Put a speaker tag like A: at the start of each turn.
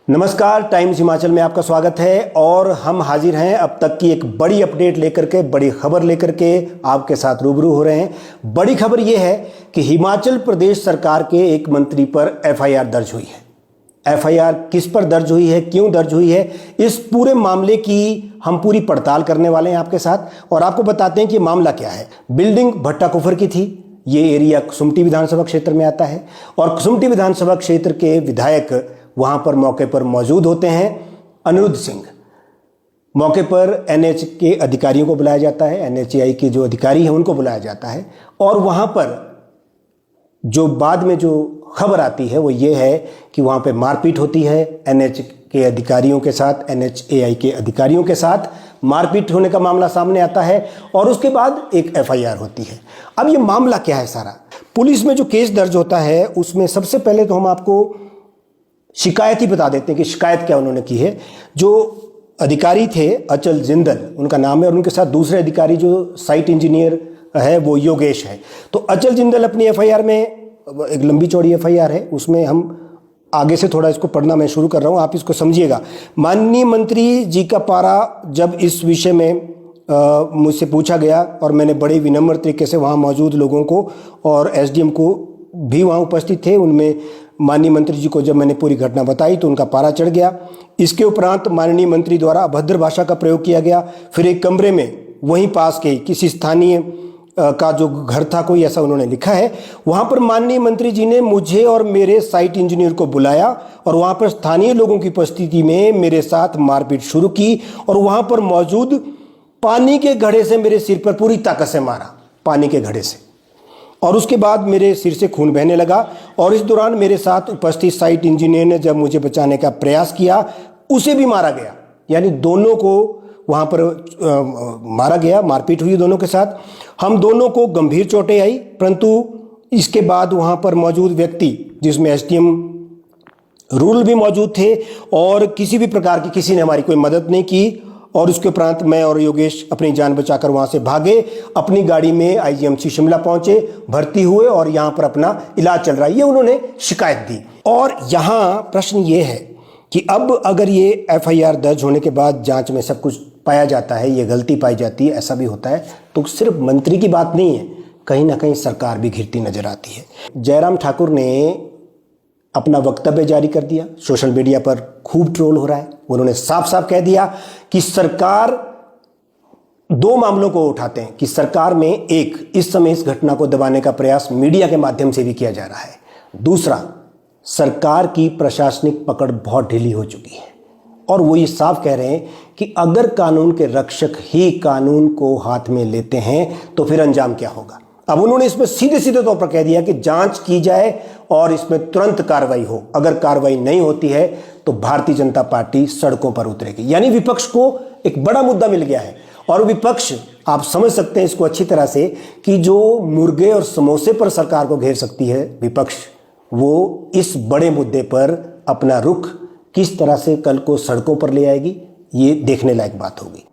A: नमस्कार, टाइम्स हिमाचल में आपका स्वागत है और हम हाजिर हैं अब तक की एक बड़ी अपडेट लेकर के, बड़ी खबर लेकर के आपके साथ रूबरू हो रहे हैं। बड़ी खबर यह है कि हिमाचल प्रदेश सरकार के एक मंत्री पर एफआईआर दर्ज हुई है। एफआईआर किस पर दर्ज हुई है, क्यों दर्ज हुई है, इस पूरे मामले की हम पूरी पड़ताल करने वाले हैं आपके साथ और आपको बताते हैं कि मामला क्या है। बिल्डिंग भट्टाकुफर की थी। ये एरिया कुसुम्पटी विधानसभा क्षेत्र में आता है और कुसुम्पटी विधानसभा क्षेत्र के विधायक वहां पर मौके पर मौजूद होते हैं। अनिरुद्ध सिंह मौके पर एनएच के अधिकारियों को बुलाया जाता है, एनएचएआई के जो अधिकारी हैं उनको बुलाया जाता है और वहां पर जो बाद में जो खबर आती है वो ये है कि वहां पे मारपीट होती है। एनएच के अधिकारियों के साथ, एनएचएआई के अधिकारियों के साथ मारपीट होने का मामला सामने आता है और उसके बाद एक एफआईआर होती है। अब ये मामला क्या है सारा, पुलिस में जो केस दर्ज होता है उसमें सबसे पहले तो हम आपको शिकायत ही बता देते हैं कि शिकायत क्या उन्होंने की है। जो अधिकारी थे अचल जिंदल उनका नाम है और उनके साथ दूसरे अधिकारी जो साइट इंजीनियर है वो योगेश है। तो अचल जिंदल अपनी एफआईआर में, एक लंबी चौड़ी एफआईआर है, उसमें हम आगे से थोड़ा इसको पढ़ना मैं शुरू कर रहा हूँ, आप इसको समझिएगा। माननीय मंत्री जी का पारा जब इस विषय में मुझसे पूछा गया और मैंने बड़े विनम्र तरीके से वहाँ मौजूद लोगों को और एसडीएम को भी वहाँ उपस्थित थे, उनमें माननीय मंत्री जी को जब मैंने पूरी घटना बताई तो उनका पारा चढ़ गया। इसके उपरांत माननीय मंत्री द्वारा अभद्र भाषा का प्रयोग किया गया। फिर एक कमरे में वहीं पास के किसी स्थानीय का जो घर था, कोई ऐसा उन्होंने लिखा है, वहाँ पर माननीय मंत्री जी ने मुझे और मेरे साइट इंजीनियर को बुलाया और वहाँ पर स्थानीय लोगों की उपस्थिति में मेरे साथ मारपीट शुरू की और वहाँ पर मौजूद पानी के घड़े से मेरे सिर पर पूरी ताकत से मारा, पानी के घड़े से, और उसके बाद मेरे सिर से खून बहने लगा। और इस दौरान मेरे साथ उपस्थित साइट इंजीनियर ने जब मुझे बचाने का प्रयास किया उसे भी मारा गया, यानी दोनों को वहाँ पर मारा गया, मारपीट हुई दोनों के साथ। हम दोनों को गंभीर चोटें आई, परंतु इसके बाद वहाँ पर मौजूद व्यक्ति जिसमें एसडीएम रूल भी मौजूद थे और किसी भी प्रकार की किसी ने हमारी कोई मदद नहीं की और उसके उपरांत मैं और योगेश अपनी जान बचाकर वहां से भागे, अपनी गाड़ी में आईजीएमसी शिमला पहुंचे, भर्ती हुए और यहां पर अपना इलाज चल रहा है, ये उन्होंने शिकायत दी। और यहां प्रश्न ये है कि अब अगर ये एफआईआर दर्ज होने के बाद जांच में सब कुछ पाया जाता है, ये गलती पाई जाती है, ऐसा भी होता है, तो सिर्फ मंत्री की बात नहीं है, कहीं ना कहीं सरकार भी घिरती नजर आती है। जयराम ठाकुर ने अपना वक्तव्य जारी कर दिया, सोशल मीडिया पर खूब ट्रोल हो रहा है। उन्होंने साफ साफ कह दिया कि सरकार दो मामलों को उठाते हैं कि सरकार में एक, इस समय इस घटना को दबाने का प्रयास मीडिया के माध्यम से भी किया जा रहा है, दूसरा सरकार की प्रशासनिक पकड़ बहुत ढीली हो चुकी है और वो ये साफ कह रहे हैं कि अगर कानून के रक्षक ही कानून को हाथ में लेते हैं तो फिर अंजाम क्या होगा। अब उन्होंने इसमें सीधे सीधे तौर पर कह दिया कि जांच की जाए और इसमें तुरंत कार्रवाई हो, अगर कार्रवाई नहीं होती है तो भारतीय जनता पार्टी सड़कों पर उतरेगी। यानी विपक्ष को एक बड़ा मुद्दा मिल गया है और विपक्ष, आप समझ सकते हैं इसको अच्छी तरह से कि जो मुर्गे और समोसे पर सरकार को घेर सकती है विपक्ष, वो इस बड़े मुद्दे पर अपना रुख किस तरह से कल को सड़कों पर ले आएगी, ये देखने लायक बात होगी।